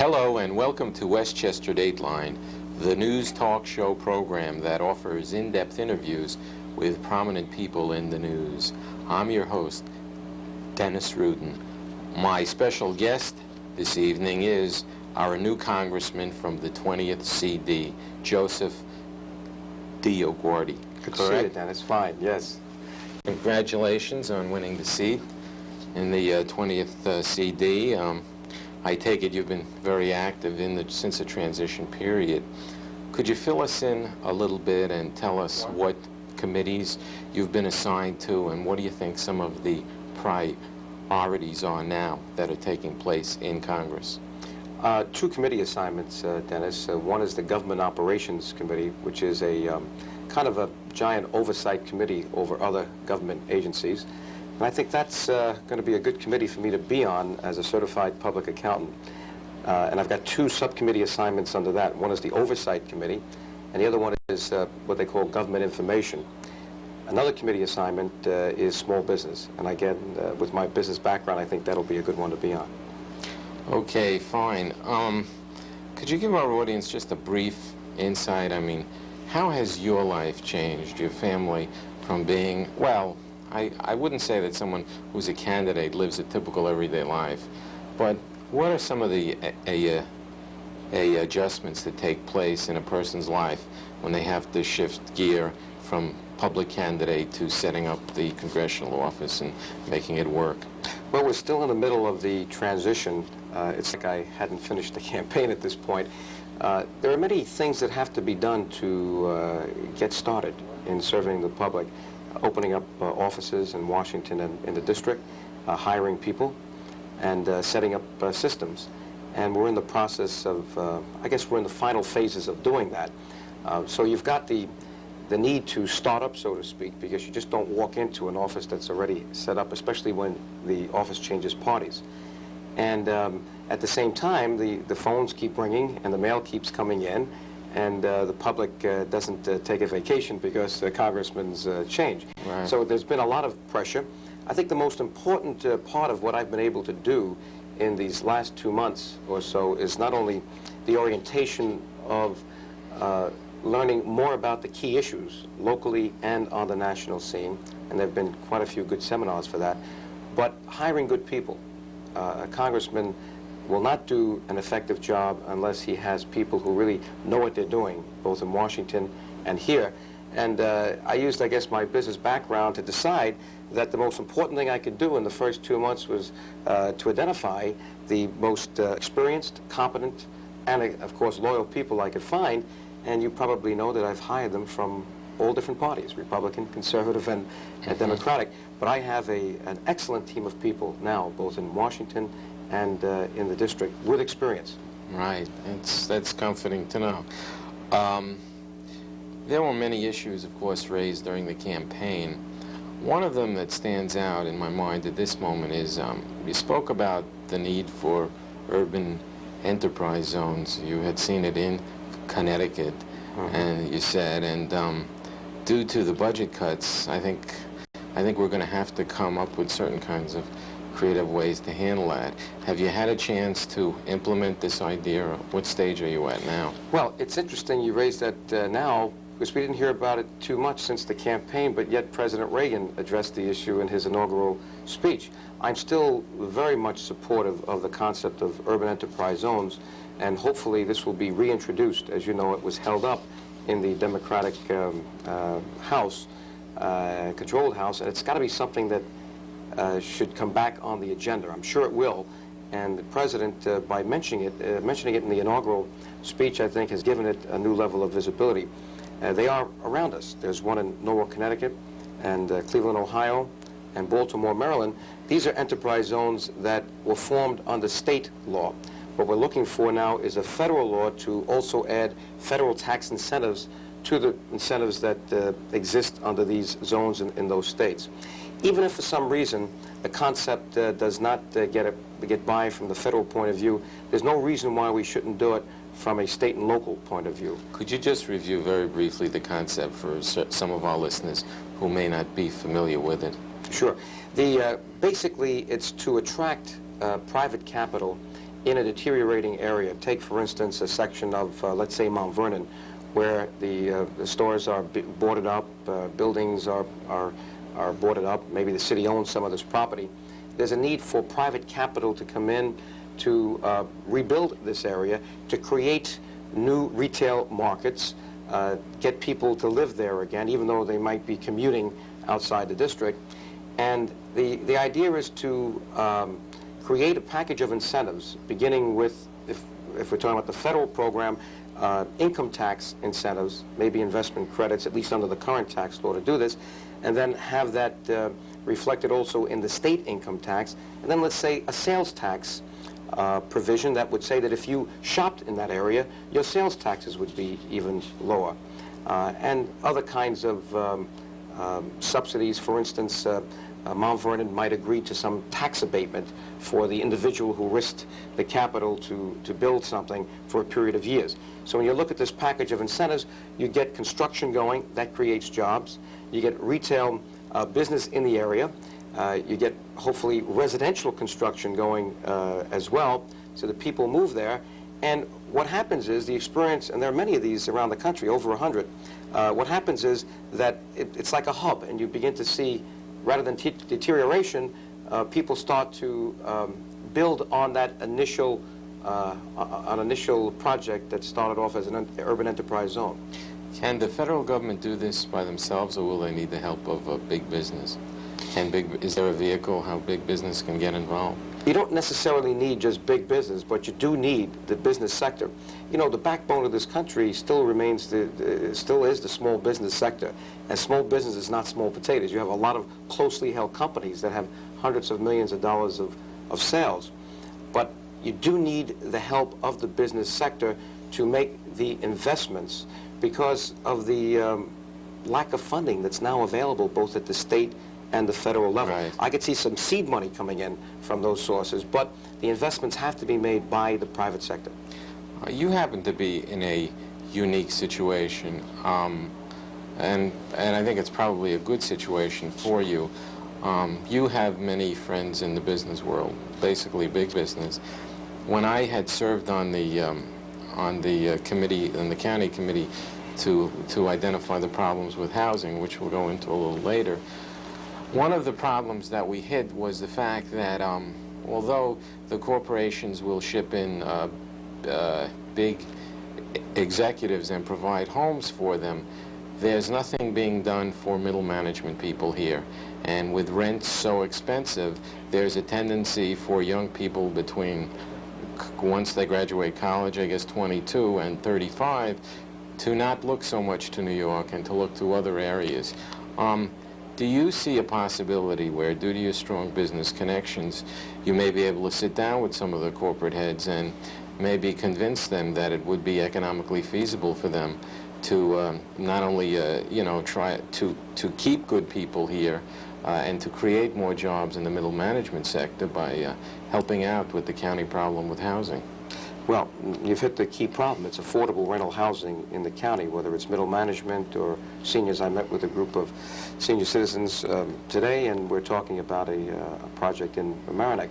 Hello and welcome to Westchester Dateline, the news talk show program that offers in-depth interviews with prominent people in the news. I'm your host, Dennis Rudin. My special guest this evening is our new congressman from the 20th CD, Joseph DioGuardi. Good to see you, Dennis. Fine, yes. Congratulations on winning the seat in the 20th CD. I take it you've been very active since the transition period. Could you fill us in a little bit and tell us what committees you've been assigned to, and what do you think some of the priorities are now that are taking place in Congress? Two committee assignments, Dennis. One is the Government Operations Committee, which is a kind of a giant oversight committee over other government agencies. And I think that's going to be a good committee for me to be on as a certified public accountant. And I've got two subcommittee assignments under that. One is the Oversight Committee, and the other one is what they call Government Information. Another committee assignment is Small Business. And again, with my business background, I think that'll be a good one to be on. Okay, fine. Could you give our audience just a brief insight? I mean, how has your life changed, your family, from being, well, I wouldn't say that someone who's a candidate lives a typical everyday life, but what are some of the adjustments that take place in a person's life when they have to shift gear from public candidate to setting up the congressional office and making it work? Well, we're still in the middle of the transition. It's like I hadn't finished the campaign at this point. There are many things that have to be done to get started in serving the public. Opening up offices in Washington and in the district, hiring people, and setting up systems. And we're in the process of, I guess we're in the final phases of doing that. So you've got the need to start up, so to speak, because you just don't walk into an office that's already set up, especially when the office changes parties. And at the same time, the phones keep ringing and the mail keeps coming in, and the public doesn't take a vacation because the congressman's change. Right. So there's been a lot of pressure. I think the most important part of what I've been able to do in these last 2 months or so is not only the orientation of learning more about the key issues locally and on the national scene, and there have been quite a few good seminars for that, but hiring good people. A congressman will not do an effective job unless he has people who really know what they're doing, both in Washington and here. And I used, I guess, my business background to decide that the most important thing I could do in the first 2 months was to identify the most experienced, competent, and, of course, loyal people I could find. And you probably know that I've hired them from all different parties, Republican, Conservative, and Democratic. But I have an excellent team of people now, both in Washington and in the district, with experience. Right. That's comforting to know. There were many issues, of course, raised during the campaign. One of them that stands out in my mind at this moment is you spoke about the need for urban enterprise zones. You had seen it in Connecticut, and you said, and due to the budget cuts, I think we're going to have to come up with certain kinds of creative ways to handle that. Have you had a chance to implement this idea? Or what stage are you at now? Well, it's interesting you raised that now, because we didn't hear about it too much since the campaign, but yet President Reagan addressed the issue in his inaugural speech. I'm still very much supportive of the concept of urban enterprise zones, and hopefully this will be reintroduced. As you know, it was held up in the Democratic House, controlled House, and it's got to be something that should come back on the agenda. I'm sure it will, and the President, by mentioning it in the inaugural speech, I think has given it a new level of visibility. They are around us. There's one in Norwalk, Connecticut, and Cleveland, Ohio, and Baltimore, Maryland. These are enterprise zones that were formed under state law. What we're looking for now is a federal law to also add federal tax incentives to the incentives that exist under these zones in those states. Even if for some reason the concept does not get by from the federal point of view, there's no reason why we shouldn't do it from a state and local point of view. Could you just review very briefly the concept for some of our listeners who may not be familiar with it? Sure. Basically, it's to attract private capital in a deteriorating area. Take, for instance, a section of, let's say, Mount Vernon, where the stores are boarded up, buildings are boarded up, maybe the city owns some of this property. There's a need for private capital to come in to rebuild this area, to create new retail markets, get people to live there again, even though they might be commuting outside the district. And the idea is to create a package of incentives, beginning with, if we're talking about the federal program, income tax incentives, maybe investment credits, at least under the current tax law, to do this, and then have that reflected also in the state income tax, and then let's say a sales tax provision that would say that if you shopped in that area, your sales taxes would be even lower. And other kinds of subsidies. For instance, Mount Vernon might agree to some tax abatement for the individual who risked the capital to build something for a period of years. So when you look at this package of incentives, you get construction going, that creates jobs. You get retail business in the area. You get, hopefully, residential construction going as well, so that people move there. And what happens is the experience, and there are many of these around the country, over 100, what happens is that it's like a hub, and you begin to see, rather than deterioration, people start to build on that initial project that started off as an urban enterprise zone. Can the federal government do this by themselves, or will they need the help of big business? Is there a vehicle how big business can get involved? You don't necessarily need just big business, but you do need the business sector. You know, the backbone of this country still remains, still is the small business sector. And small business is not small potatoes. You have a lot of closely held companies that have hundreds of millions of dollars of sales. But you do need the help of the business sector to make the investments because of the lack of funding that's now available both at the state and the federal level. Right. I could see some seed money coming in from those sources, but the investments have to be made by the private sector. You happen to be in a unique situation, and I think it's probably a good situation for you. You have many friends in the business world, basically big business. When I had served on the committee, on the county committee, to identify the problems with housing, which we'll go into a little later, one of the problems that we hit was the fact that although the corporations will ship in big executives and provide homes for them, there's nothing being done for middle management people here. And with rents so expensive, there's a tendency for young people between, once they graduate college, I guess 22 and 35, to not look so much to New York and to look to other areas. Do you see a possibility where, due to your strong business connections, you may be able to sit down with some of the corporate heads and maybe convince them that it would be economically feasible for them to not only, you know, try to keep good people here and to create more jobs in the middle management sector by helping out with the county problem with housing? Well, you've hit the key problem. It's affordable rental housing in the county, whether it's middle management or seniors. I met with a group of senior citizens today, and we're talking about a project in Mamaroneck.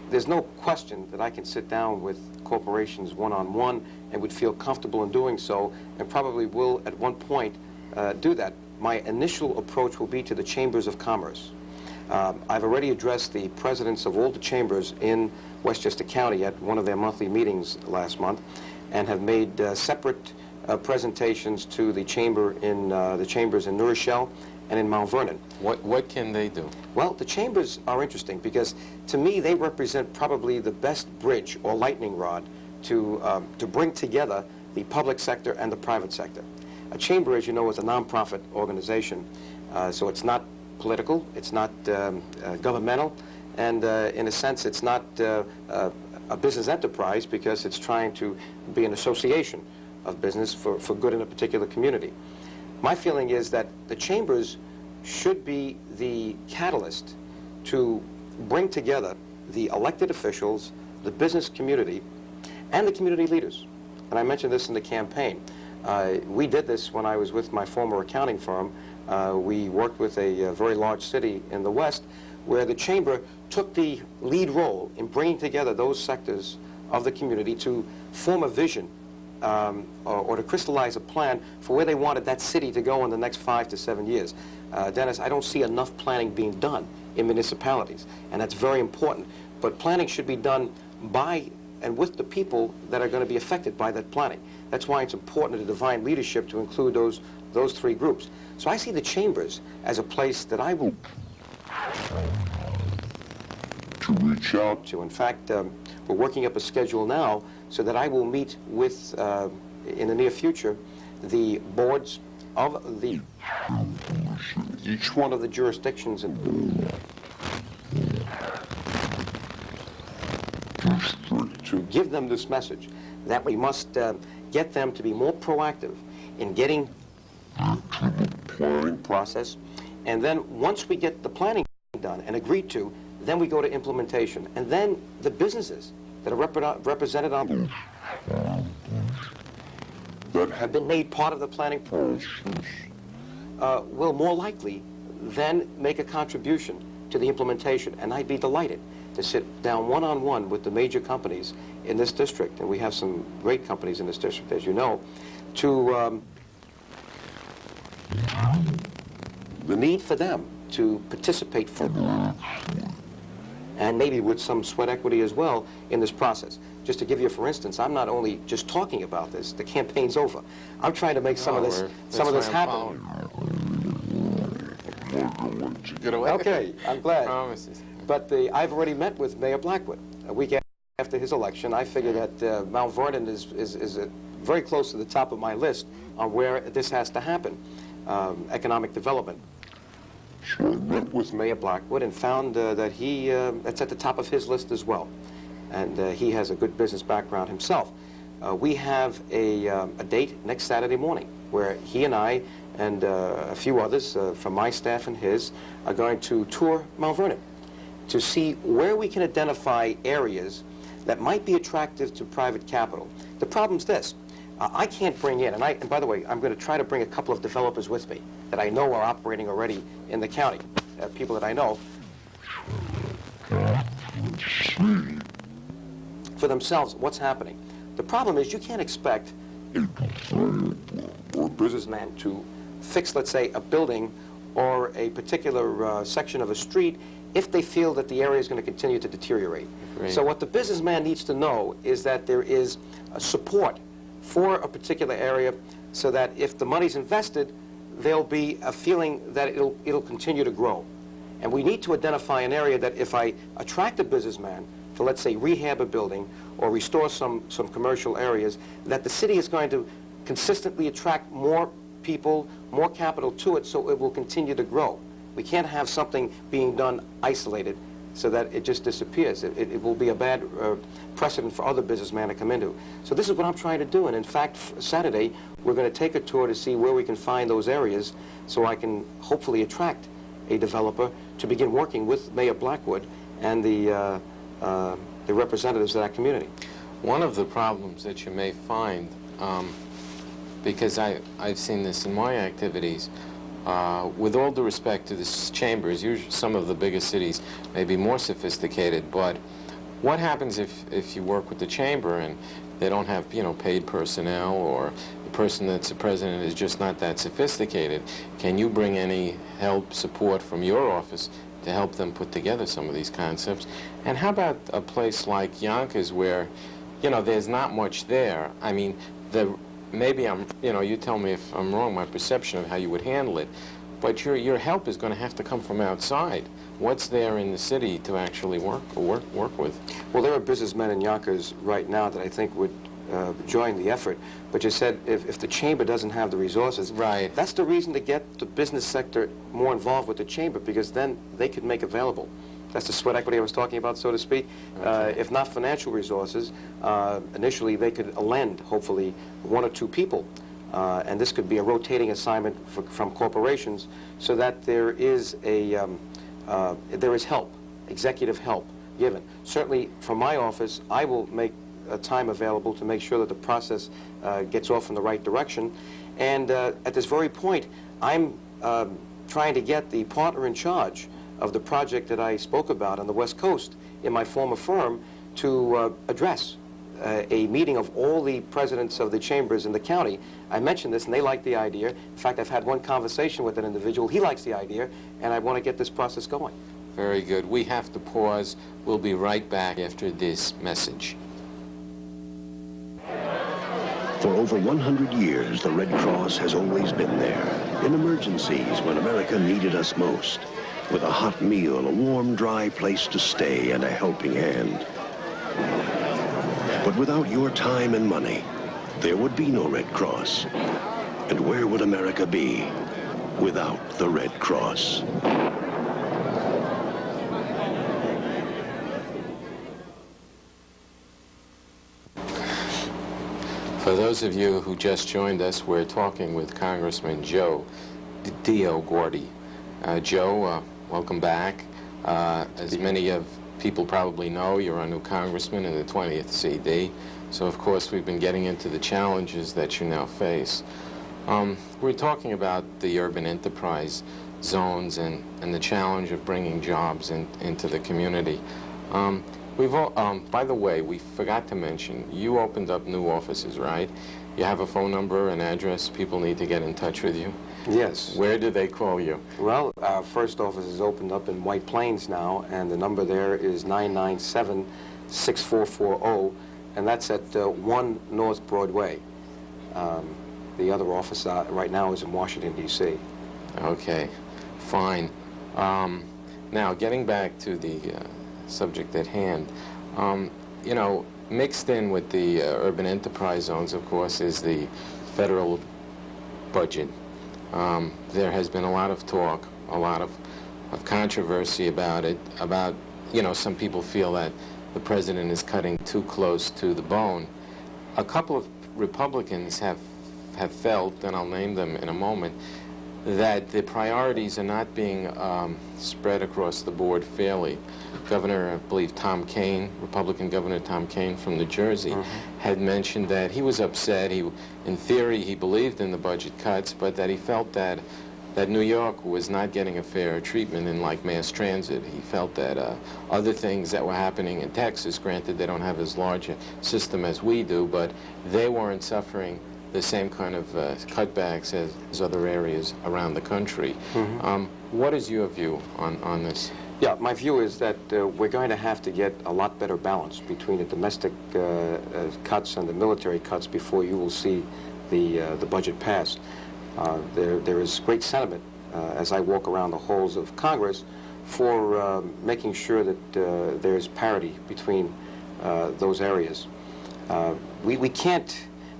There's no question that I can sit down with corporations one-on-one and would feel comfortable in doing so, and probably will at one point do that. My initial approach will be to the chambers of commerce. I've already addressed the presidents of all the chambers in Westchester County at one of their monthly meetings last month, and have made separate presentations to the chamber in the chambers in New Rochelle and in Mount Vernon. What can they do? Well, the chambers are interesting because, to me, they represent probably the best bridge or lightning rod to bring together the public sector and the private sector. A chamber, as you know, is a nonprofit organization, so it's not political, it's not governmental, and in a sense it's not a business enterprise because it's trying to be an association of business for good in a particular community. My feeling is that the chambers should be the catalyst to bring together the elected officials, the business community, and the community leaders. And I mentioned this in the campaign. We did this when I was with my former accounting firm. We worked with a very large city in the West where the chamber took the lead role in bringing together those sectors of the community to form a vision or to crystallize a plan for where they wanted that city to go in the next 5 to 7 years. Dennis, I don't see enough planning being done in municipalities, and that's very important. But planning should be done by and with the people that are going to be affected by that planning. That's why it's important to divine leadership to include those three groups. So I see the chambers as a place that I will to reach out to. In fact, we're working up a schedule now so that I will meet with, in the near future, the boards of the each one of the jurisdictions to give them this message that we must get them to be more proactive in getting the planning process. And then once we get the planning done and agreed to, then we go to implementation. And then the businesses that are represented on that have been made part of the planning process will more likely then make a contribution to the implementation. And I'd be delighted to sit down one-on-one with the major companies in this district, and we have some great companies in this district, as you know, to the need for them to participate fully, and maybe with some sweat equity as well in this process. Just to give you, for instance, I'm not only just talking about this, the campaign's over. I'm trying to make some of this happen. Okay, I'm glad. Promises. But I've already met with Mayor Blackwood a week after his election. I figure that Mount Vernon is very close to the top of my list on where this has to happen, economic development. So I met with Mayor Blackwood and found that that's at the top of his list as well. And he has a good business background himself. We have a date next Saturday morning where he and I and a few others from my staff and his are going to tour Mount Vernon to see where we can identify areas that might be attractive to private capital. The problem's this. I can't bring in, and by the way, I'm going to try to bring a couple of developers with me that I know are operating already in the county, people that I know, for themselves what's happening. The problem is you can't expect a businessman to fix, let's say, a building or a particular section of a street if they feel that the area is going to continue to deteriorate. Great. So what the businessman needs to know is that there is a support for a particular area so that if the money's invested, there'll be a feeling that it'll continue to grow. And we need to identify an area that if I attract a businessman to, let's say, rehab a building or restore some commercial areas, that the city is going to consistently attract more people, more capital to it, so it will continue to grow. We can't have something being done isolated so that it just disappears. It will be a bad precedent for other businessmen to come into. So this is what I'm trying to do, and in fact, Saturday, we're going to take a tour to see where we can find those areas so I can hopefully attract a developer to begin working with Mayor Blackwood and the representatives of that community. One of the problems that you may find, because I've seen this in my activities, with all due respect to the chambers, usually some of the biggest cities may be more sophisticated, but what happens if you work with the chamber and they don't have, paid personnel, or the person that's the president is just not that sophisticated? Can you bring any help, support from your office to help them put together some of these concepts? And how about a place like Yonkers where, there's not much there? I mean, maybe you tell me if I'm wrong, my perception of how you would handle it, but your help is going to have to come from outside. What's there in the city to actually work with? Well, there are businessmen in Yonkers right now that I think would join the effort, but you said if the chamber doesn't have the resources, right? That's the reason to get the business sector more involved with the chamber, because then they could make available. That's the sweat equity I was talking about, so to speak. Okay. If not financial resources, initially they could lend, hopefully, 1 or 2 people. And this could be a rotating assignment from corporations, so that there is help, executive help given. Certainly, from my office, I will make time available to make sure that the process gets off in the right direction. And at this very point, I'm trying to get the partner in charge of the project that I spoke about on the West Coast in my former firm to address a meeting of all the presidents of the chambers in the county. I mentioned this and they like the idea. In fact, I've had one conversation with an individual. He likes the idea, and I want to get this process going. Very good. We have to pause. We'll be right back after this message. For over 100 years, the Red Cross has always been there, in emergencies when America needed us most, with a hot meal, a warm, dry place to stay, and a helping hand. But without your time and money, there would be no Red Cross. And where would America be without the Red Cross? For those of you who just joined us, we're talking with Congressman Joe DioGuardi. Joe, welcome back. As many of people probably know, you're our new congressman in the 20th CD. So, of course, we've been getting into the challenges that you now face. We're talking about the urban enterprise zones and the challenge of bringing jobs into the community. By the way, we forgot to mention, you opened up new offices, right? You have a phone number, an address, people need to get in touch with you? Yes. Where do they call you? Well, our first office is opened up in White Plains now, and the number there is 997-6440, and that's at 1 North Broadway. The other office right now is in Washington, D.C. Okay, fine. Now, getting back to the subject at hand, you know, mixed in with the urban enterprise zones, of course, is the federal budget. There has been a lot of talk, a lot of controversy about it, you know, some people feel that the president is cutting too close to the bone. A couple of Republicans have felt, and I'll name them in a moment, that the priorities are not being spread across the board fairly. Governor, I believe Tom Kean, Republican Governor Tom Kean from New Jersey, had mentioned that he was upset. In theory, he believed in the budget cuts, but that he felt that New York was not getting a fair treatment in, like, mass transit. He felt that other things that were happening in Texas, granted they don't have as large a system as we do, but they weren't suffering the same kind of cutbacks as other areas around the country. What is your view on this? Yeah, my view is that we're going to have to get a lot better balance between the domestic cuts and the military cuts before you will see the budget pass. There is great sentiment as I walk around the halls of Congress for making sure that there's parity between those areas.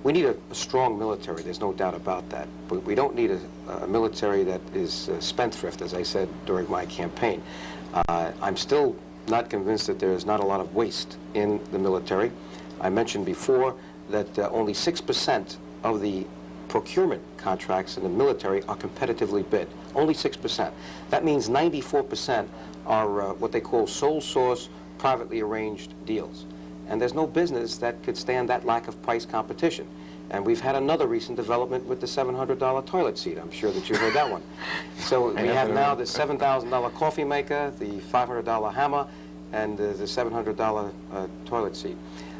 We need a strong military, there's no doubt about that. But we don't need a military that is spendthrift, as I said during my campaign. I'm still not convinced that there is not a lot of waste in the military. I mentioned before that only 6% of the procurement contracts in the military are competitively bid. Only 6%. That means 94% are what they call sole source, privately arranged deals. And there's no business that could stand that lack of price competition. And we've had another recent development with the $700 toilet seat. I'm sure that you heard that one. So we have now the $7,000 coffee maker, the $500 hammer, and the $700 toilet seat.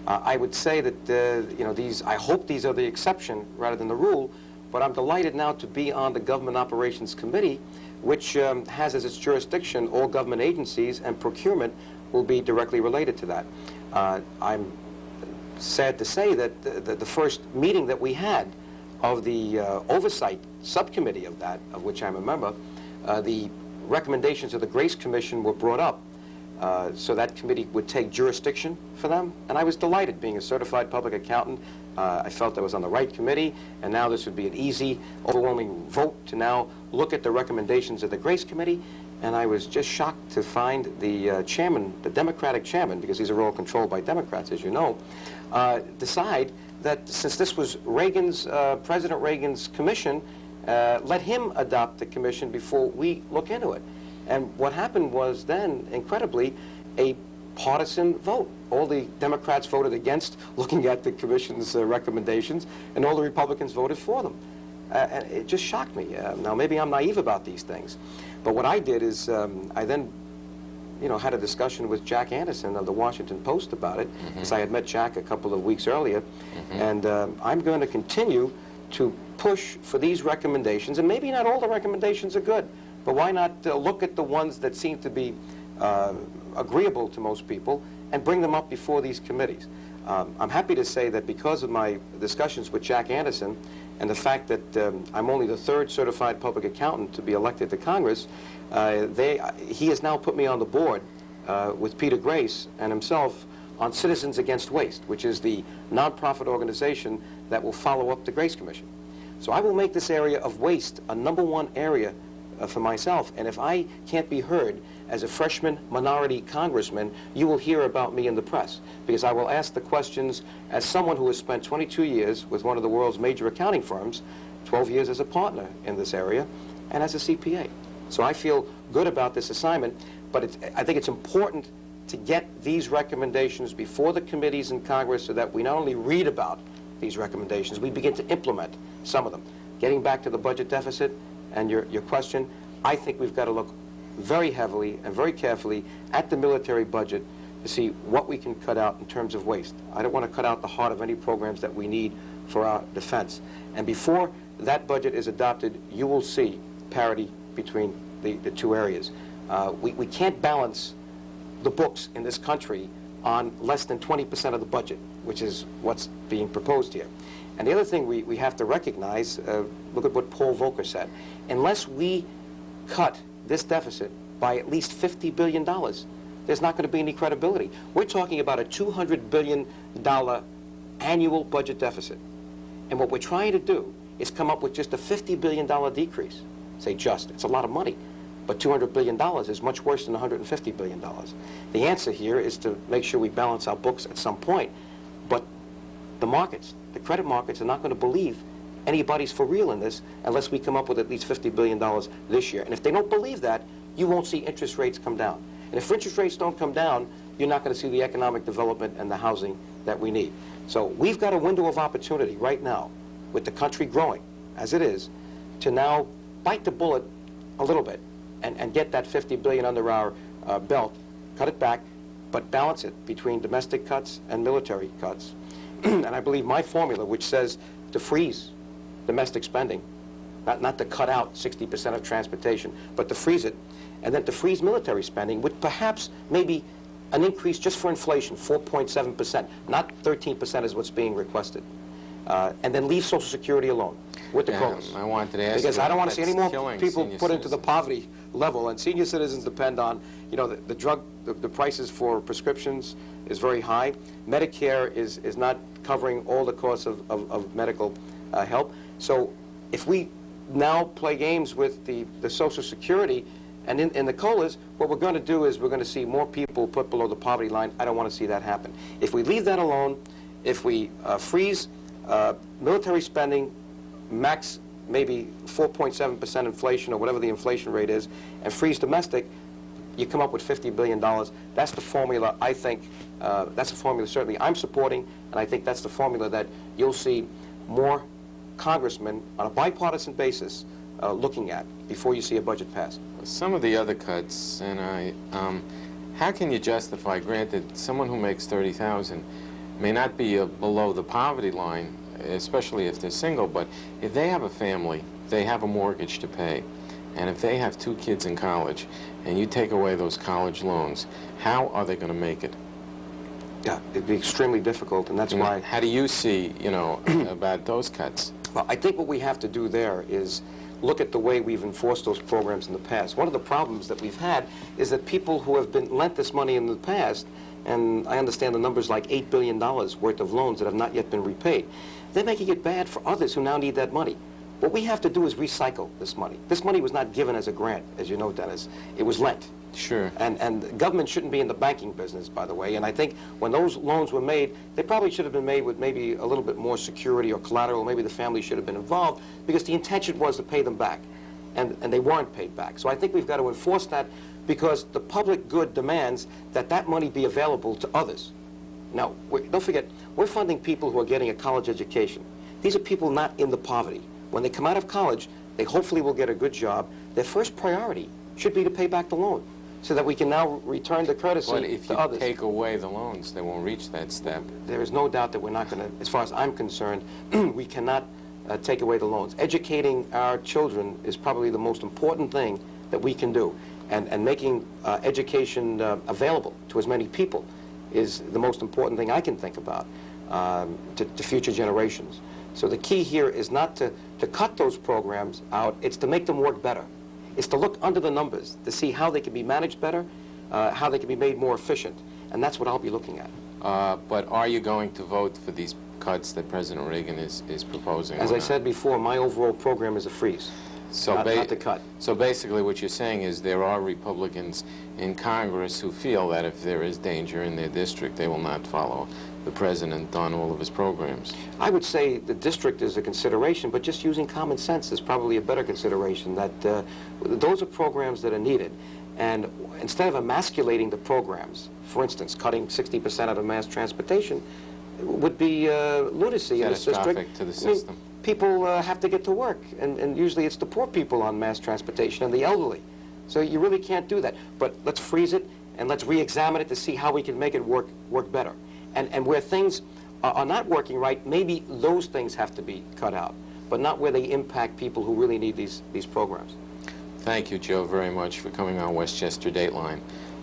I would say that, you know, I hope these are the exception rather than the rule, but I'm delighted now to be on the Government Operations Committee, which has as its jurisdiction all government agencies, and procurement will be directly related to that. I'm sad to say that the first meeting that we had of the oversight subcommittee of that, of which I'm a member, the recommendations of the Grace Commission were brought up so that committee would take jurisdiction for them, and I was delighted. Being a certified public accountant, I felt I was on the right committee, and now this would be an easy, overwhelming vote to now look at the recommendations of the Grace Committee. And I was just shocked to find the chairman, the Democratic chairman, because these are all controlled by Democrats, as you know, decide that since this was President Reagan's commission, let him adopt the commission before we look into it. And what happened was then, incredibly, a partisan vote. All the Democrats voted against looking at the commission's recommendations, and all the Republicans voted for them. And it just shocked me. Now, maybe I'm naive about these things, but what I did is I then had a discussion with Jack Anderson of the Washington Post about it, because I had met Jack a couple of weeks earlier, and I'm going to continue to push for these recommendations, and maybe not all the recommendations are good, but why not look at the ones that seem to be agreeable to most people and bring them up before these committees. I'm happy to say that because of my discussions with Jack Anderson and the fact that I'm only the third certified public accountant to be elected to Congress, he has now put me on the board with Peter Grace and himself on Citizens Against Waste, which is the nonprofit organization that will follow up the Grace Commission. So I will make this area of waste a #1 area for myself, and if I can't be heard as a freshman minority congressman, you will hear about me in the press, because I will ask the questions as someone who has spent 22 years with one of the world's major accounting firms, 12 years as a partner in this area, and as a CPA. So I feel good about this assignment, but I think it's important to get these recommendations before the committees in Congress so that we not only read about these recommendations, we begin to implement some of them. Getting back to the budget deficit and your question, I think we've got to look very heavily and very carefully at the military budget to see what we can cut out in terms of waste. I don't want to cut out the heart of any programs that we need for our defense. And before that budget is adopted, you will see parity between the two areas. We can't balance the books in this country on less than 20% of the budget, which is what's being proposed here. And the other thing we have to recognize, look at what Paul Volcker said, unless we cut this deficit by at least $50 billion, there's not going to be any credibility. We're talking about a $200 billion annual budget deficit. And what we're trying to do is come up with just a $50 billion decrease. Say just, it's a lot of money. But $200 billion is much worse than $150 billion. The answer here is to make sure we balance our books at some point. But the markets, the credit markets, are not going to believe anybody's for real in this unless we come up with at least $50 billion this year. And if they don't believe that, you won't see interest rates come down. And if interest rates don't come down, you're not going to see the economic development and the housing that we need. So we've got a window of opportunity right now, with the country growing, as it is, to now bite the bullet a little bit and get that $50 billion under our belt, cut it back, but balance it between domestic cuts and military cuts. And I believe my formula, which says to freeze domestic spending, not to cut out 60% of transportation, but to freeze it, and then to freeze military spending, with perhaps maybe an increase just for inflation, 4.7%, not 13% is what's being requested. And then leave Social Security alone with the COLAs. I wanted to ask because I don't want to see any more people senior put into the citizens. poverty level, and senior citizens depend on, the prices for prescriptions is very high. Medicare is not covering all the costs of medical help. So if we now play games with the Social Security and in the COLAs, what we're going to do is we're going to see more people put below the poverty line. I don't want to see that happen. If we leave that alone, if we freeze military spending, max maybe 4.7% inflation or whatever the inflation rate is, and freeze domestic, you come up with $50 billion. That's the formula, I think, that's the formula certainly I'm supporting, and I think that's the formula that you'll see more congressmen on a bipartisan basis looking at before you see a budget pass. Some of the other cuts, and how can you justify, granted, someone who makes $30,000 may not be below the poverty line, especially if they're single, but if they have a family, they have a mortgage to pay, and if they have 2 kids in college, and you take away those college loans, how are they going to make it? Yeah, it'd be extremely difficult, and that's why... How do you see, about those cuts? Well, I think what we have to do there is look at the way we've enforced those programs in the past. One of the problems that we've had is that people who have been lent this money in the past, and I understand the numbers like $8 billion worth of loans that have not yet been repaid, they're making it bad for others who now need that money. What we have to do is recycle this money. This money was not given as a grant, as you know, Dennis. It was lent. Sure. And government shouldn't be in the banking business, by the way. And I think when those loans were made, they probably should have been made with maybe a little bit more security or collateral. Maybe the family should have been involved, because the intention was to pay them back. And they weren't paid back. So I think we've got to enforce that, because the public good demands that that money be available to others. Now, don't forget, we're funding people who are getting a college education. These are people not in the poverty. when they come out of college, they hopefully will get a good job. Their first priority should be to pay back the loan so that we can now return the courtesy But if to you others. take away the loans, they won't reach that step. There is no doubt that we're not going to, as far as I'm concerned, we cannot take away the loans. Educating our children is probably the most important thing that we can do. And making education available to as many people is the most important thing I can think about to future generations. So the key here is not to cut those programs out, it's to make them work better. It's to look under the numbers, to see how they can be managed better, how they can be made more efficient. And that's what I'll be looking at. But are you going to vote for these cuts that President Reagan is proposing? As I said before, my overall program is a freeze, not to cut. So basically what you're saying is there are Republicans in Congress who feel that if there is danger in their district, they will not follow the president on all of his programs. I would say the district is a consideration, but just using common sense is probably a better consideration, that those are programs that are needed. And instead of emasculating the programs, for instance, cutting 60% out of mass transportation would be lunacy in this district. Catastrophic to the system. People have to get to work, and usually it's the poor people on mass transportation and the elderly. So you really can't do that. But let's freeze it, and let's re-examine it to see how we can make it work better. And where things are not working right, maybe those things have to be cut out, but not where they impact people who really need these programs. Thank you, Joe, very much for coming on Westchester Dateline.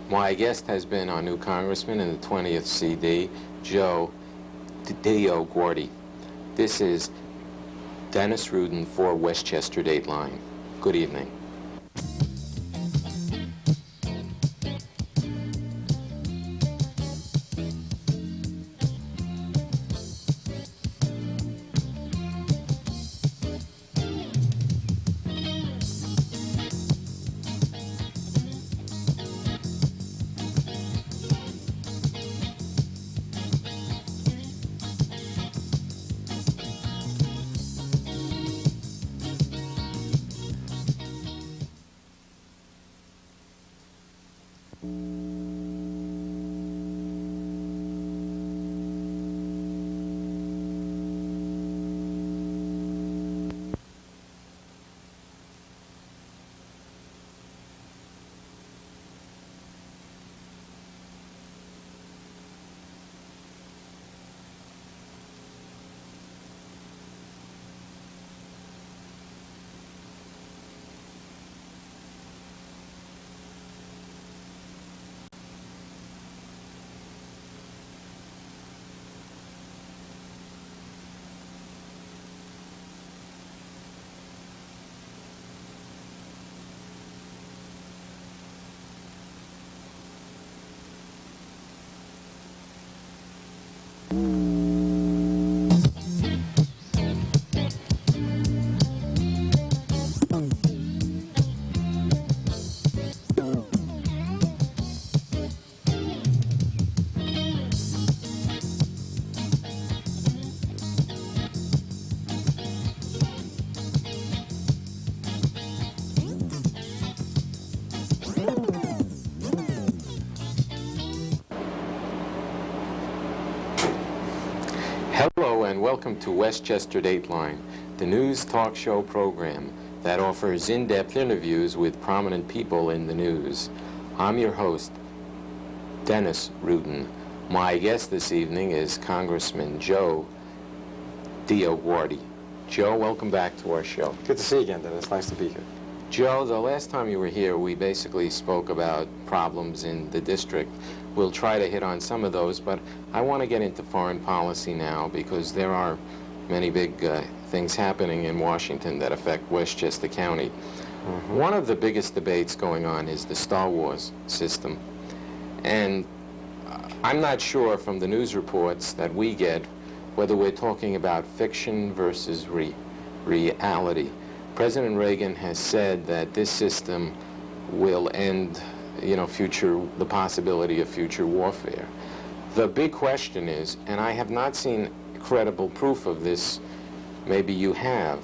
My guest has been our new congressman in the 20th CD, Joe DioGuardi. This is Dennis Rudin for Westchester Dateline. Good evening. Hello and welcome to Westchester Dateline, the news talk show program that offers in-depth interviews with prominent people in the news. I'm your host, Dennis Rudin. My guest this evening is Congressman Joe DioGuardi. Joe, welcome back to our show. Good to see you again, Dennis. Nice to be here. Joe, the last time you were here, we basically spoke about problems in the district. We'll try to hit on some of those, but I want to get into foreign policy now because there are many big things happening in Washington that affect Westchester County. Mm-hmm. One of the biggest debates going on is the Star Wars system. And I'm not sure from the news reports that we get whether we're talking about fiction versus reality. President Reagan has said that this system will end, the possibility of future warfare. The big question is, and I have not seen credible proof of this, maybe you have,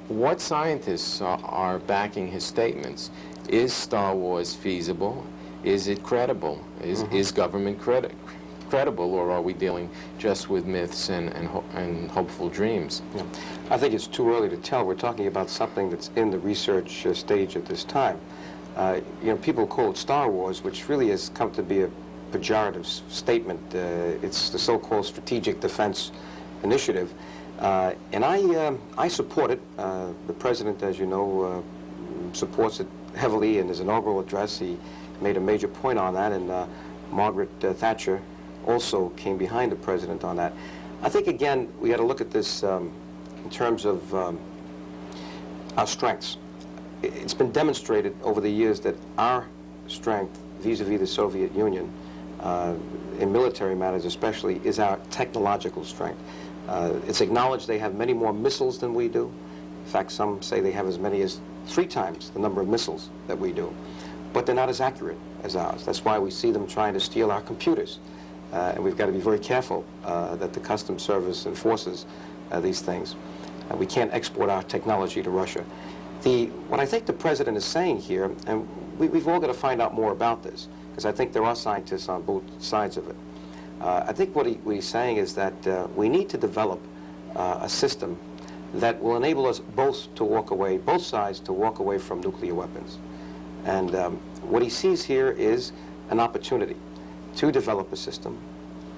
what scientists are backing his statements? Is Star Wars feasible? Is it credible? Is government credible, or are we dealing just with myths and hopeful dreams? Yeah. I think it's too early to tell. We're talking about something that's in the research stage at this time. People call it Star Wars, which really has come to be a pejorative statement. It's the so-called Strategic Defense Initiative. And I support it. The President, as you know, supports it heavily in his inaugural address. He made a major point on that, and Margaret Thatcher also came behind the President on that. I think, again, we got to look at this in terms of our strengths. It's been demonstrated over the years that our strength vis-a-vis the Soviet Union, in military matters especially, is our technological strength. It's acknowledged they have many more missiles than we do. In fact, some say they have as many as 3 times the number of missiles that we do. But they're not as accurate as ours. That's why we see them trying to steal our computers. And we've got to be very careful that the Customs Service enforces these things. We can't export our technology to Russia. What I think the President is saying here, and we've all got to find out more about this, because I think there are scientists on both sides of it. I think what he's saying is that we need to develop a system that will enable us both sides to walk away from nuclear weapons. And what he sees here is an opportunity to develop a system.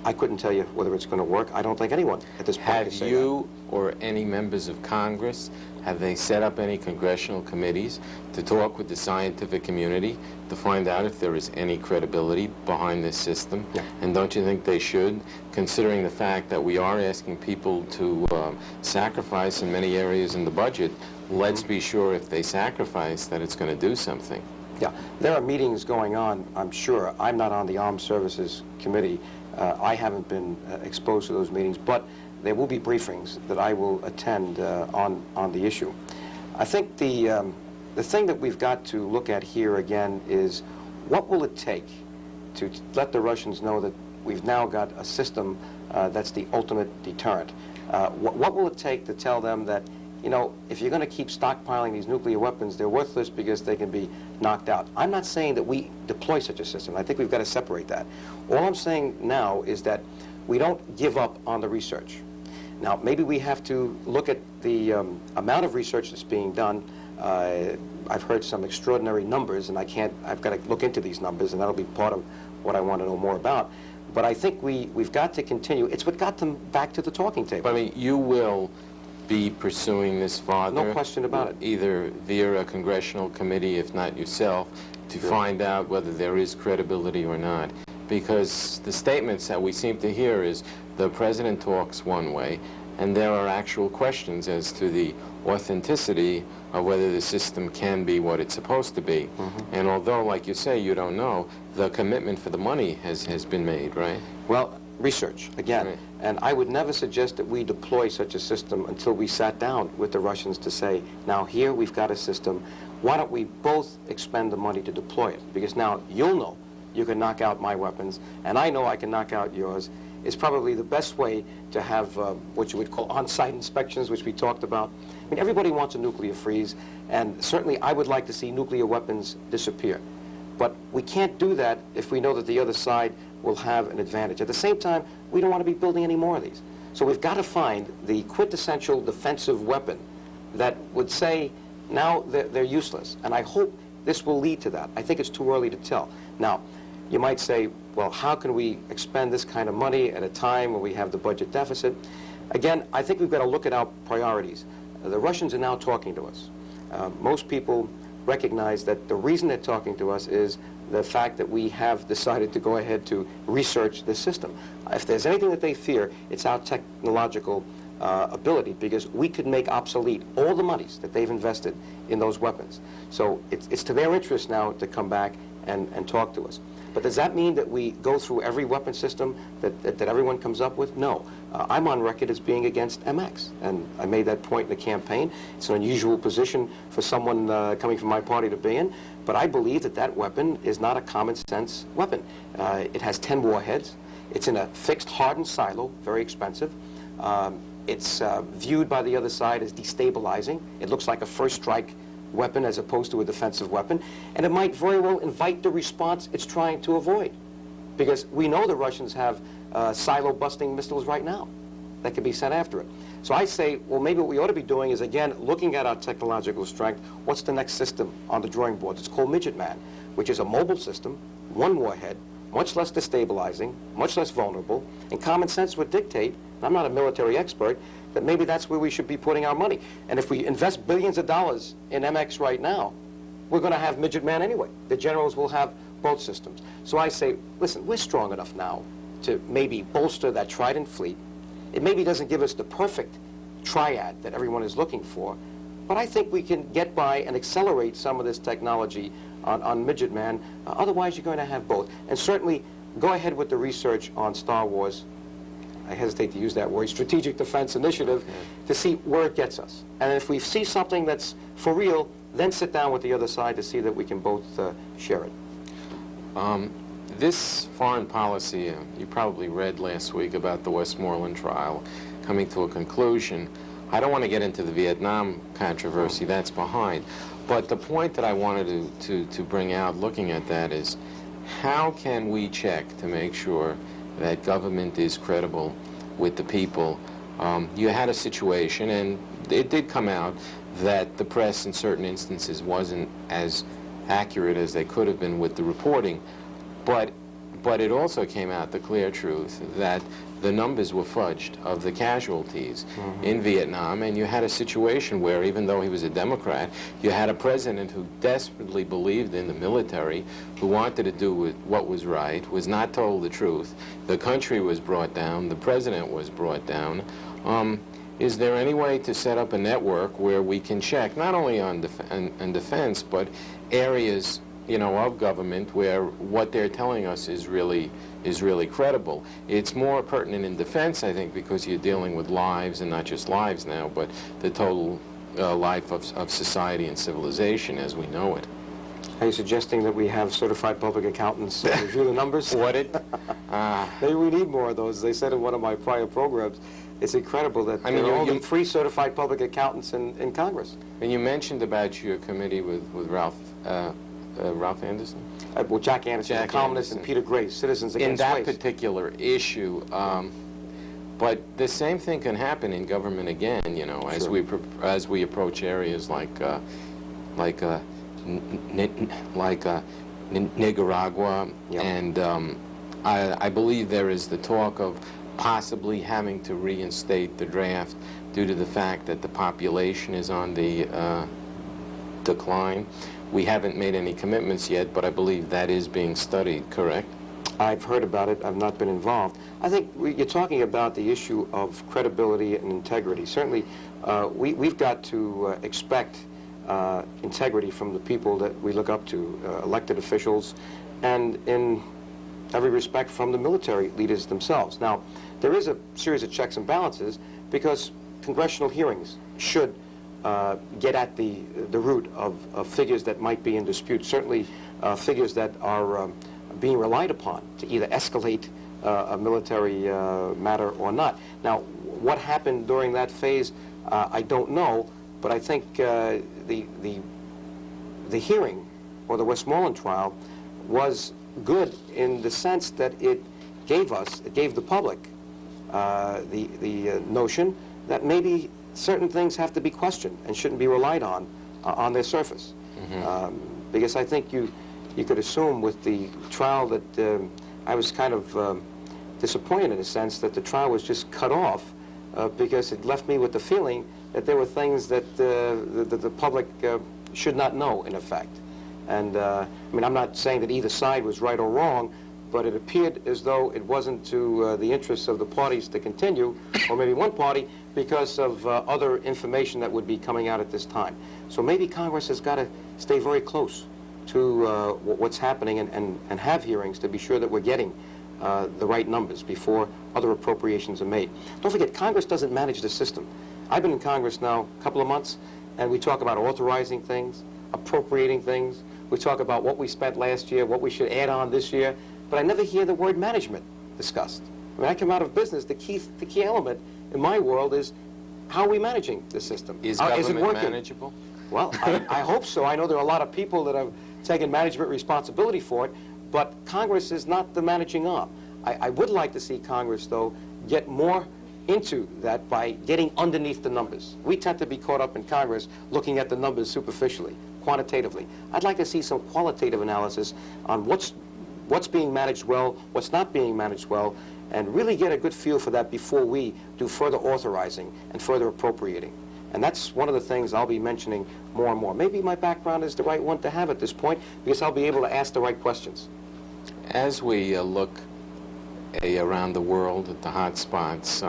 I couldn't tell you whether it's going to work. I don't think anyone at this point can say that. Have you or any members of Congress, have they set up any congressional committees to talk with the scientific community to find out if there is any credibility behind this system? Yeah. And don't you think they should, considering the fact that we are asking people to sacrifice in many areas in the budget? Let's be sure if they sacrifice that it's going to do something. Yeah, there are meetings going on, I'm sure. I'm not on the Armed Services Committee. I haven't been exposed to those meetings, but there will be briefings that I will attend on the issue. I think the thing that we've got to look at here again is what will it take to let the Russians know that we've now got a system that's the ultimate deterrent? What will it take to tell them that, you know, if you're going to keep stockpiling these nuclear weapons, they're worthless because they can be knocked out? I'm not saying that we deploy such a system. I think we've got to separate that. All I'm saying now is that we don't give up on the research. Now, maybe we have to look at the amount of research that's being done. I've heard some extraordinary numbers, and I've got to look into these numbers, and that'll be part of what I want to know more about. But I think we've got to continue. It's what got them back to the talking table. I mean, you will be pursuing this farther? No question about it. Either via a congressional committee, if not yourself, to find out whether there is credibility or not. Because the statements that we seem to hear is the President talks one way, and there are actual questions as to the authenticity of whether the system can be what it's supposed to be. And although, like you say, you don't know, the commitment for the money has been made, right? Well, research, again. Right. And I would never suggest that we deploy such a system until we sat down with the Russians to say, now here we've got a system, why don't we both expend the money to deploy it? Because now you'll know you can knock out my weapons, and I know I can knock out yours. It's probably the best way to have what you would call on-site inspections, which we talked about. I mean, everybody wants a nuclear freeze, and certainly I would like to see nuclear weapons disappear. But we can't do that if we know that the other side will have an advantage. At the same time, we don't want to be building any more of these. So we've got to find the quintessential defensive weapon that would say, now they're useless. And I hope this will lead to that. I think it's too early to tell. Now, you might say, well, how can we expend this kind of money at a time when we have the budget deficit? Again, I think we've got to look at our priorities. The Russians are now talking to us. Most people recognize that the reason they're talking to us is the fact that we have decided to go ahead to research this system. If there's anything that they fear, it's our technological ability, because we could make obsolete all the monies that they've invested in those weapons. So it's to their interest now to come back and talk to us. But does that mean that we go through every weapon system that everyone comes up with? No. I'm on record as being against MX, and I made that point in the campaign. It's an unusual position for someone coming from my party to be in, but I believe that that weapon is not a common sense weapon. It has 10 warheads. It's in a fixed hardened silo, very expensive. It's viewed by the other side as destabilizing. It looks like a first strike weapon as opposed to a defensive weapon, and it might very well invite the response it's trying to avoid, because we know the Russians have silo-busting missiles right now that could be sent after it. So I say, well, maybe what we ought to be doing is, again, looking at our technological strength. What's the next system on the drawing board? It's called Midget Man, which is a mobile system, one warhead, much less destabilizing, much less vulnerable, and common sense would dictate, and I'm not a military expert, that maybe that's where we should be putting our money. And if we invest billions of dollars in MX right now, we're going to have Midget Man anyway. The generals will have both systems. So I say, listen, we're strong enough now to maybe bolster that Trident fleet. It maybe doesn't give us the perfect triad that everyone is looking for, but I think we can get by and accelerate some of this technology on Midget Man. Otherwise, you're going to have both. And certainly, go ahead with the research on Star Wars. I hesitate to use that word, Strategic Defense Initiative, to see where it gets us. And if we see something that's for real, then sit down with the other side to see that we can both share it. This foreign policy, you probably read last week about the Westmoreland trial coming to a conclusion. I don't want to get into the Vietnam controversy, that's behind. But the point that I wanted to bring out looking at that is, how can we check to make sure that government is credible with the people? You had a situation, and it did come out, that the press in certain instances wasn't as accurate as they could have been with the reporting. But it also came out the clear truth that the numbers were fudged of the casualties in Vietnam, and you had a situation where, even though he was a Democrat, you had a president who desperately believed in the military, who wanted to do what was right, was not told the truth. The country was brought down, the president was brought down. Is there any way to set up a network where we can check, not only on defense, but areas, you know, of government where what they're telling us is really credible? It's more pertinent in defense, I think, because you're dealing with lives, and not just lives now, but the total life of society and civilization as we know it. Are you suggesting that we have certified public accountants review the numbers? Maybe we need more of those. They said in one of my prior programs, it's incredible that there are only 3 certified public accountants in Congress. And you mentioned about your committee with Ralph Anderson? Well, Jack Anderson, the columnist, and Peter Grace, Citizens Against Waste. In that particular issue, but the same thing can happen in government again, you know, as we approach areas like Nicaragua, and I believe there is the talk of possibly having to reinstate the draft due to the fact that the population is on the decline. We haven't made any commitments yet, but I believe that is being studied, correct? I've heard about it. I've not been involved. I think you're talking about the issue of credibility and integrity. Certainly, we've got to expect integrity from the people that we look up to, elected officials, and in every respect from the military leaders themselves. Now, there is a series of checks and balances, because congressional hearings should get at the root of figures that might be in dispute, certainly figures that are being relied upon to either escalate a military matter or not. Now, what happened during that phase, I don't know, but I think the hearing, or the Westmoreland trial, was good in the sense that it gave the public the notion that maybe certain things have to be questioned and shouldn't be relied on their surface. Because I think you could assume with the trial that I was kind of disappointed in a sense that the trial was just cut off because it left me with the feeling that there were things that the public should not know, in effect. And I mean, I'm not saying that either side was right or wrong, but it appeared as though it wasn't to the interests of the parties to continue, or maybe one party, because of other information that would be coming out at this time. So maybe Congress has got to stay very close to what's happening and have hearings to be sure that we're getting the right numbers before other appropriations are made. Don't forget, Congress doesn't manage the system. I've been in Congress now a couple of months, and we talk about authorizing things, appropriating things. We talk about what we spent last year, what we should add on this year, but I never hear the word management discussed. When I come out of business, the key element in my world is, how are we managing the system? Is government it working? manageable? Well, I hope so. I know there are a lot of people that have taken management responsibility for it, but Congress is not the managing arm. I would like to see Congress, though, get more into that by getting underneath the numbers. We tend to be caught up in Congress looking at the numbers superficially, quantitatively. I'd like to see some qualitative analysis on what's being managed well, what's not being managed well, and really get a good feel for that before we do further authorizing and further appropriating. And that's one of the things I'll be mentioning more and more. Maybe my background is the right one to have at this point, because I'll be able to ask the right questions. As we look around the world at the hot spots,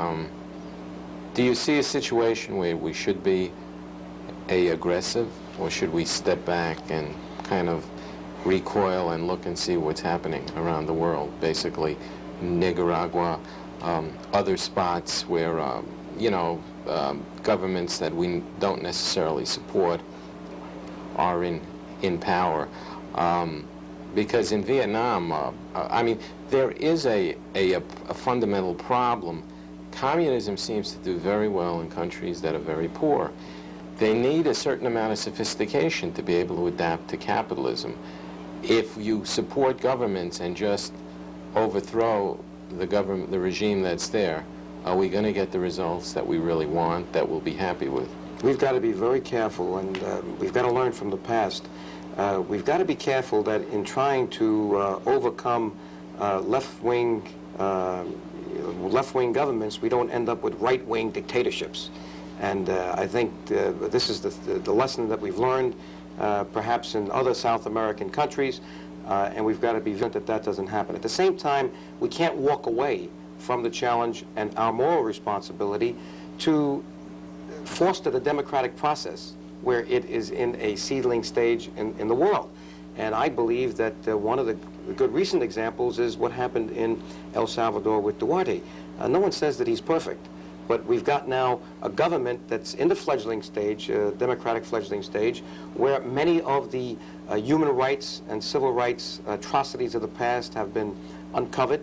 do you see a situation where we should be aggressive, or should we step back and kind of recoil and look and see what's happening around the world? Basically, Nicaragua, other spots where, governments that we don't necessarily support are in power. Because in Vietnam, I mean, there is a fundamental problem. Communism seems to do very well in countries that are very poor. They need a certain amount of sophistication to be able to adapt to capitalism. If you support governments and just overthrow the regime that's there, are we going to get the results that we really want, that we'll be happy with? We've got to be very careful, and we've got to learn from the past. We've got to be careful that in trying to overcome left-wing governments, we don't end up with right-wing dictatorships. And I think this is the lesson that we've learned, perhaps in other South American countries, and we've got to be vigilant that that doesn't happen. At the same time, we can't walk away from the challenge and our moral responsibility to foster the democratic process where it is in a seedling stage in the world. And I believe that one of the good recent examples is what happened in El Salvador with DioGuardi. No one says that he's perfect, but we've got now a government that's in the fledgling stage, democratic fledgling stage, where many of the human rights and civil rights atrocities of the past have been uncovered.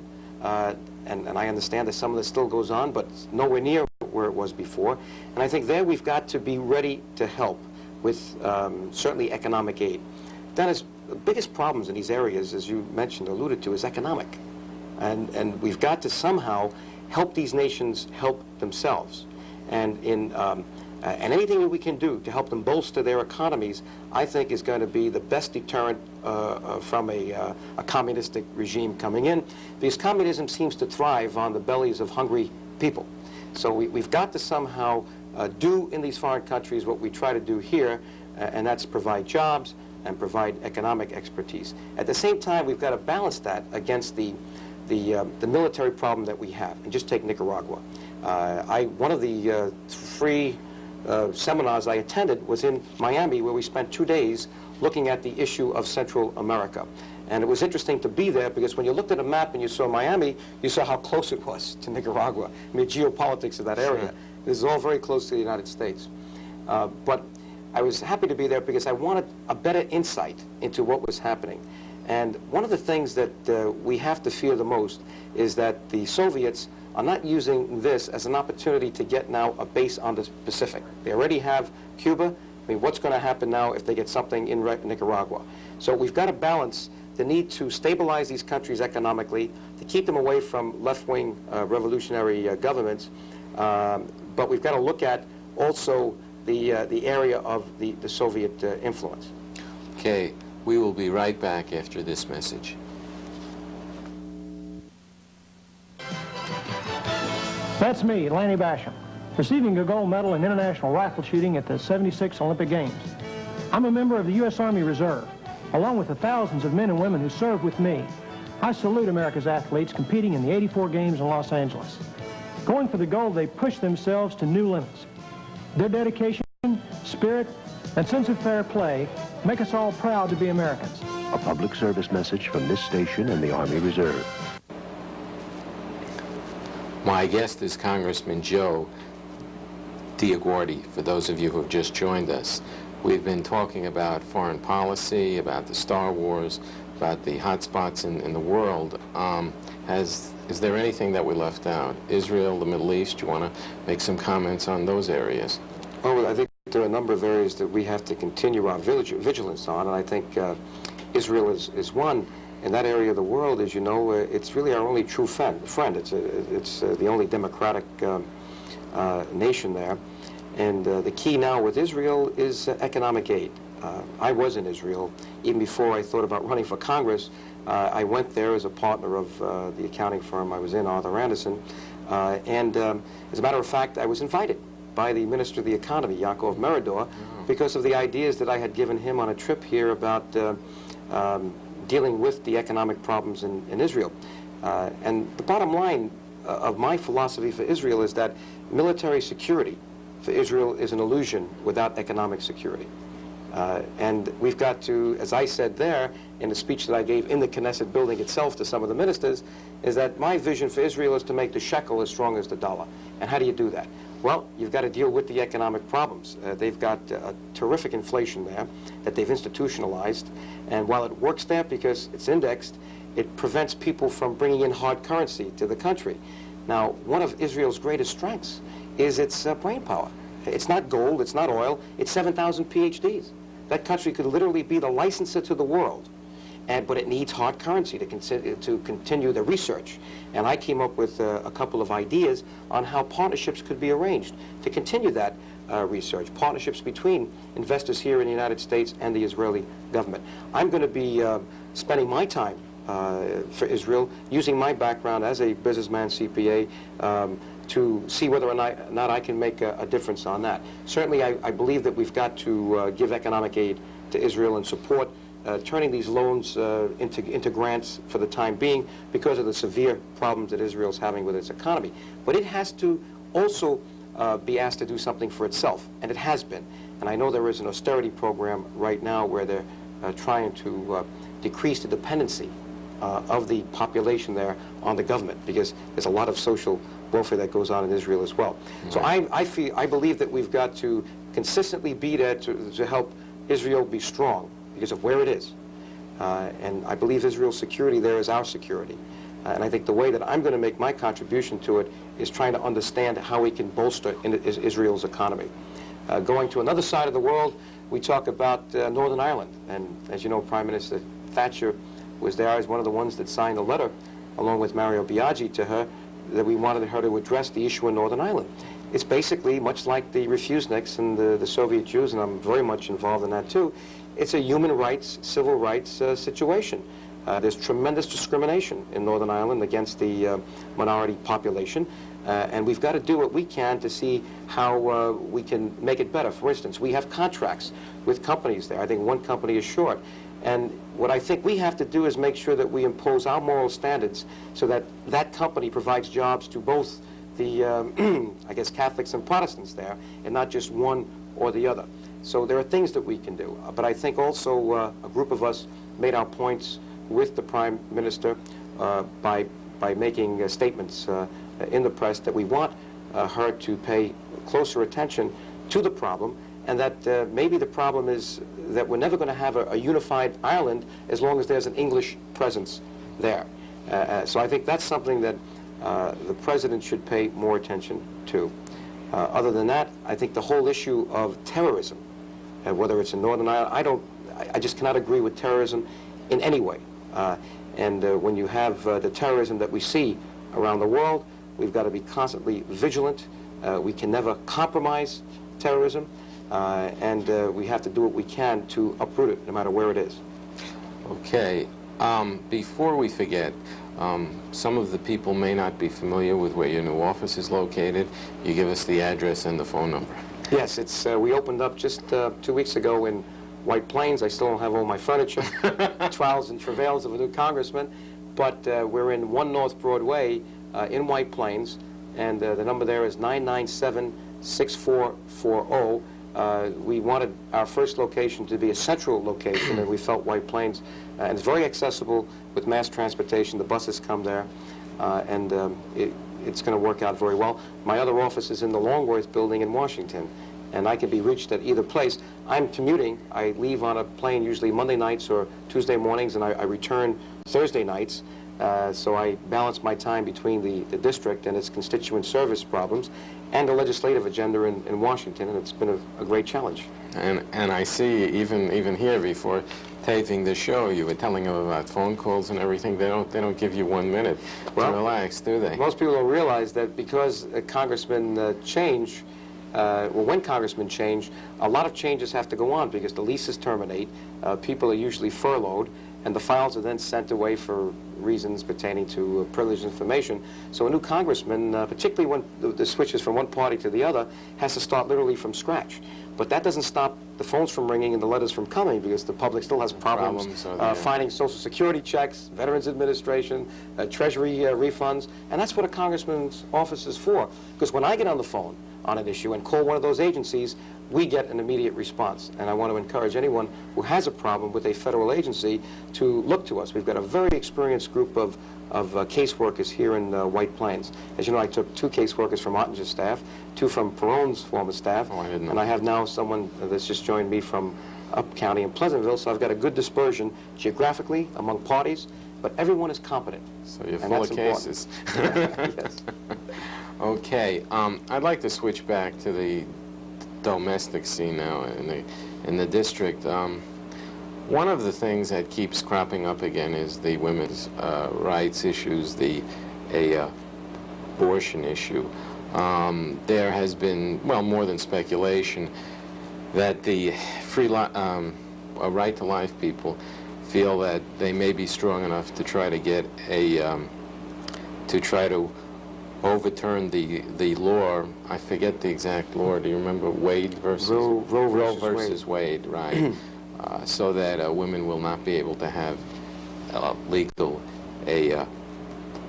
And I understand that some of this still goes on, but it's nowhere near where it was before. And I think there we've got to be ready to help with certainly economic aid. Dennis, the biggest problems in these areas, as you mentioned, alluded to, is economic. And we've got to somehow help these nations help themselves. And anything that we can do to help them bolster their economies, I think is going to be the best deterrent from a communistic regime coming in, because communism seems to thrive on the bellies of hungry people. So we've got to somehow do in these foreign countries what we try to do here, and that's provide jobs and provide economic expertise. At the same time, we've got to balance that against the military problem that we have. And just take Nicaragua. One of the free seminars I attended was in Miami, where we spent 2 days looking at the issue of Central America. And it was interesting to be there, because when you looked at a map and you saw Miami, you saw how close it was to Nicaragua. I mean, geopolitics of that area. Sure. This is all very close to the United States. But I was happy to be there because I wanted a better insight into what was happening. And one of the things that we have to fear the most is that the Soviets are not using this as an opportunity to get now a base on the Pacific. They already have Cuba. I mean, what's going to happen now if they get something in Nicaragua? So we've got to balance the need to stabilize these countries economically, to keep them away from left-wing revolutionary governments, but we've got to look at also the area of the Soviet influence. Okay, we will be right back after this message. That's me, Lanny Basham, receiving a gold medal in international rifle shooting at the 76 Olympic Games. I'm a member of the U.S. Army Reserve, along with the thousands of men and women who served with me. I salute America's athletes competing in the 84 Games in Los Angeles. Going for the gold, they push themselves to new limits. Their dedication, spirit, and sense of fair play make us all proud to be Americans. A public service message from this station and the Army Reserve. My guest is Congressman Joe DioGuardi, for those of you who have just joined us. We've been talking about foreign policy, about the Star Wars, about the hotspots in the world. Is there anything that we left out? Israel, the Middle East, do you want to make some comments on those areas? Well, I think there are a number of areas that we have to continue our vigilance on, and I think Israel is one. in that area of the world, as you know, it's really our only true friend. It's the only democratic nation there. And the key now with Israel is economic aid. I was in Israel even before I thought about running for Congress. I went there as a partner of the accounting firm I was in, Arthur Anderson. As a matter of fact, I was invited by the Minister of the Economy, Yaakov Meridor, because of the ideas that I had given him on a trip here about dealing with the economic problems in Israel. And the bottom line of my philosophy for Israel is that military security for Israel is an illusion without economic security. And we've got to, as I said there in the speech that I gave in the Knesset building itself to some of the ministers, is that my vision for Israel is to make the shekel as strong as the dollar. And how do you do that? Well, you've got to deal with the economic problems. They've got a terrific inflation there that they've institutionalized. And while it works there because it's indexed, it prevents people from bringing in hard currency to the country. Now, one of Israel's greatest strengths is its brain power. It's not gold, it's not oil, it's 7,000 PhDs. That country could literally be the licensor to the world, but it needs hard currency to continue the research. And I came up with a couple of ideas on how partnerships could be arranged to continue that research, partnerships between investors here in the United States and the Israeli government. I'm going to be spending my time for Israel, using my background as a businessman, CPA, to see whether or not I can make a difference on that. Certainly, I believe that we've got to give economic aid to Israel and support turning these loans into grants for the time being because of the severe problems that Israel's having with its economy. But it has to also be asked to do something for itself, and it has been. And I know there is an austerity program right now where they're trying to decrease the dependency of the population there on the government, because there's a lot of social welfare that goes on in Israel as well. So I believe that we've got to consistently be there to help Israel be strong because of where it is. And I believe Israel's security there is our security. And I think the way that I'm going to make my contribution to it is trying to understand how we can bolster Israel's economy. Going to another side of the world, we talk about Northern Ireland. And as you know, Prime Minister Thatcher was there as one of the ones that signed a letter, along with Mario Biaggi, to her, that we wanted her to address the issue in Northern Ireland. It's basically much like the refuseniks and the Soviet Jews, and I'm very much involved in that too. It's a human rights, civil rights situation. There's tremendous discrimination in Northern Ireland against the minority population, and we've got to do what we can to see how we can make it better. For instance, we have contracts with companies there. I think one company is short. And what I think we have to do is make sure that we impose our moral standards so that that company provides jobs to both the, I guess, Catholics and Protestants there, and not just one or the other. So there are things that we can do. But I think also a group of us made our points with the Prime Minister by making statements in the press that we want her to pay closer attention to the problem, and that maybe the problem is that we're never going to have a unified Ireland as long as there's an English presence there. So I think that's something that the President should pay more attention to. Other than that, I think the whole issue of terrorism, whether it's in Northern Ireland, I just cannot agree with terrorism in any way. When you have the terrorism that we see around the world, we've got to be constantly vigilant. We can never compromise terrorism. We have to do what we can to uproot it, no matter where it is. Okay. Before we forget, some of the people may not be familiar with where your new office is located. You give us the address and the phone number. Yes, it's we opened up just 2 weeks ago in White Plains. I still don't have all my furniture, trials and travails of a new congressman, but we're in 1 North Broadway in White Plains, and the number there is 997-6440. We wanted our first location to be a central location, and we felt White Plains, and it's very accessible with mass transportation. The buses come there, it's going to work out very well. My other office is in the Longworth building in Washington, and I can be reached at either place. I'm commuting. I leave on a plane usually Monday nights or Tuesday mornings, and I return Thursday nights. So I balance my time between the district and its constituent service problems. and the legislative agenda in Washington, and it's been a great challenge. And I see even here before taping the show, you were telling them about phone calls and everything. They don't give you 1 minute to relax, do they? Most people don't realize that because congressmen change, when congressmen change, a lot of changes have to go on because the leases terminate, people are usually furloughed, and the files are then sent away for reasons pertaining to privileged information. So a new congressman, particularly when the switches from one party to the other, has to start literally from scratch. But that doesn't stop the phones from ringing and the letters from coming, because the public still has problems finding Social Security checks, Veterans Administration, Treasury refunds, and that's what a congressman's office is for. Because when I get on the phone on an issue and call one of those agencies, we get an immediate response. And I want to encourage anyone who has a problem with a federal agency to look to us. We've got a very experienced group of caseworkers here in White Plains. As you know, I took 2 caseworkers from Ottinger's staff, 2 from Perone's former staff, and I have now someone that's just joined me from Up County in Pleasantville, so I've got a good dispersion geographically among parties, but everyone is competent. So you're full of cases. Yes. Okay, I'd like to switch back to the domestic scene now in the district. One of the things that keeps cropping up again is the women's rights issues, the abortion issue. There has been, well, more than speculation that the right to life people feel that they may be strong enough to try to get to overturn the law. I forget the exact law. Do you remember Wade versus Roe versus Wade, right? So that women will not be able to have legal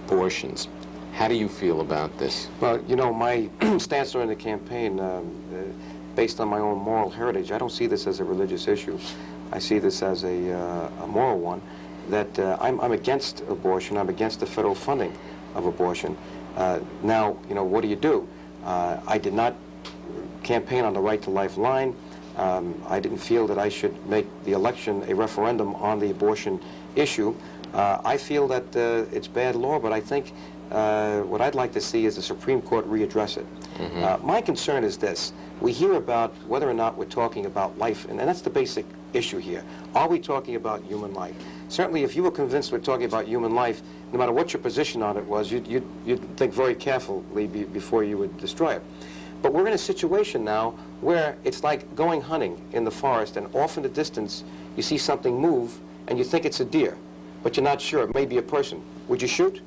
abortions. How do you feel about this? Well, you know, my stance during the campaign, based on my own moral heritage, I don't see this as a religious issue. I see this as a moral one, that I'm against abortion. I'm against the federal funding of abortion. Now, you know, what do? I did not campaign on the right to life line. I didn't feel that I should make the election a referendum on the abortion issue. I feel that it's bad law, but I think what I'd like to see is the Supreme Court readdress it. My concern is this. We hear about whether or not we're talking about life, and that's the basic issue here. Are we talking about human life? Certainly, if you were convinced we're talking about human life, no matter what your position on it was, you'd think very carefully before you would destroy it. But we're in a situation now where it's like going hunting in the forest, and off in the distance you see something move and you think it's a deer, but you're not sure. It may be a person. Would you shoot?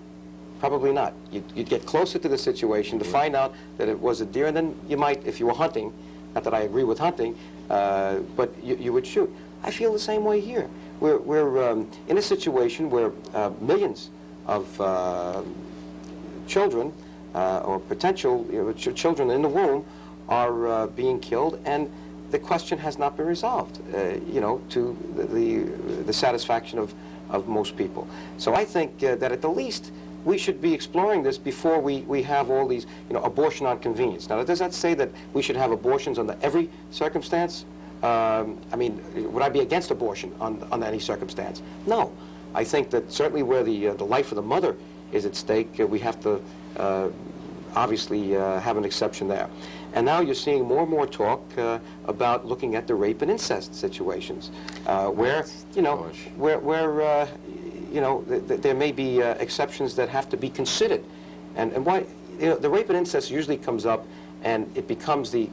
Probably not. You'd get closer to the situation to find out that it was a deer, and then you might, if you were hunting, not that I agree with hunting, but you would shoot. I feel the same way here. We're in a situation where millions of children or potential children in the womb are being killed, and the question has not been resolved, you know, to the satisfaction of most people. So I think that at the least we should be exploring this before we have all these, you know, abortion on convenience. Now, does that say that we should have abortions under every circumstance? I mean, would I be against abortion under any circumstance? No. I think that certainly where the life of the mother is at stake, we have to obviously have an exception there. And now you're seeing more and more talk about looking at the rape and incest situations, where, you know, you know, there may be exceptions that have to be considered. And why, you know, the rape and incest usually comes up, and it becomes the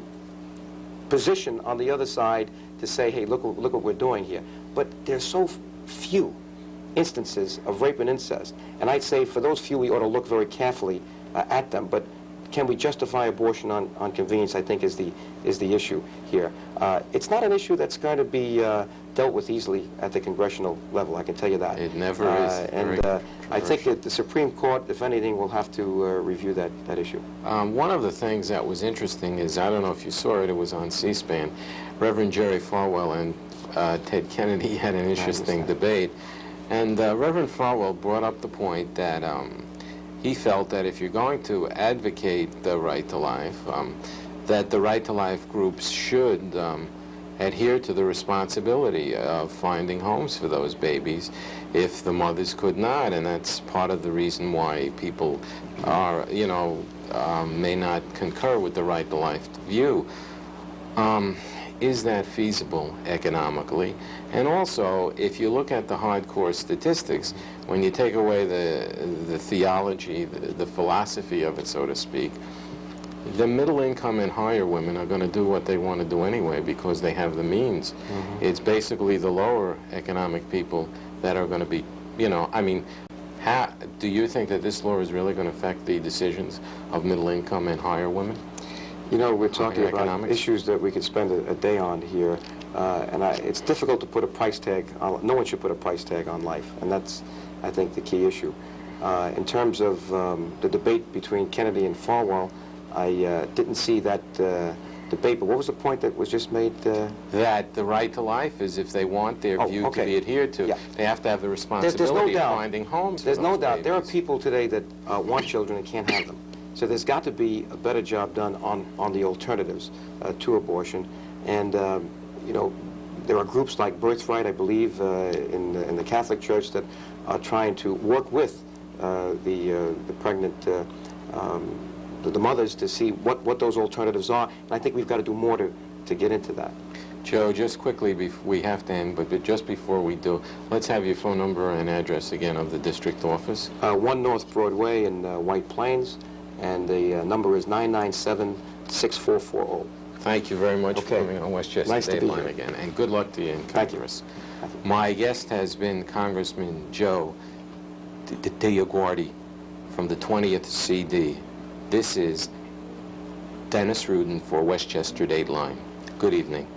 position on the other side to say, hey, look what we're doing here. But there's so few instances of rape and incest, and I'd say for those few we ought to look very carefully at them. But can we justify abortion on convenience, I think, is the issue here. It's not an issue that's going to be dealt with easily at the congressional level, I can tell you that. It never is. And I think that the Supreme Court, if anything, will have to review that issue. One of the things that was interesting is, I don't know if you saw it, it was on C-SPAN, Reverend Jerry Falwell and Ted Kennedy had an interesting debate. And Reverend Falwell brought up the point that he felt that if you're going to advocate the right to life, that the right to life groups should adhere to the responsibility of finding homes for those babies if the mothers could not. And that's part of the reason why people are, you know, may not concur with the right to life view. Is that feasible economically? And also, if you look at the hardcore statistics, when you take away the theology, the philosophy of it, so to speak, the middle income and higher women are going to do what they want to do anyway because they have the means. It's basically the lower economic people that are going to be, you know, I mean, do you think that this law is really going to affect the decisions of middle income and higher women? You know, we're talking about economics? issues that we could spend a day on here, and it's difficult to put a price tag on. No one should put a price tag on life, and that's, I think, the key issue. In terms of the debate between Kennedy and Falwell, I didn't see that debate, but what was the point that was just made? That the right to life is, if they want their view to be adhered to, they have to have the responsibility of finding homes. There's no doubt. Babies. There are people today that want children and can't have them. So there's got to be a better job done on the alternatives to abortion. And, you know, there are groups like Birthright, I believe, in the Catholic Church that are trying to work with the pregnant, the mothers to see what those alternatives are. And I think we've got to do more to get into that. Joe, just quickly, we have to end, but just before we do, let's have your phone number and address again of the district office. 1 North Broadway in White Plains, and the number is 997-6440. Thank you very much for coming on Westchester Nice to be Dateline here. again, and good luck to you in Thank you. Congress. My guest has been Congressman Joe DioGuardi from the 20th CD. This is Dennis Rudin for Westchester Dateline. Good evening.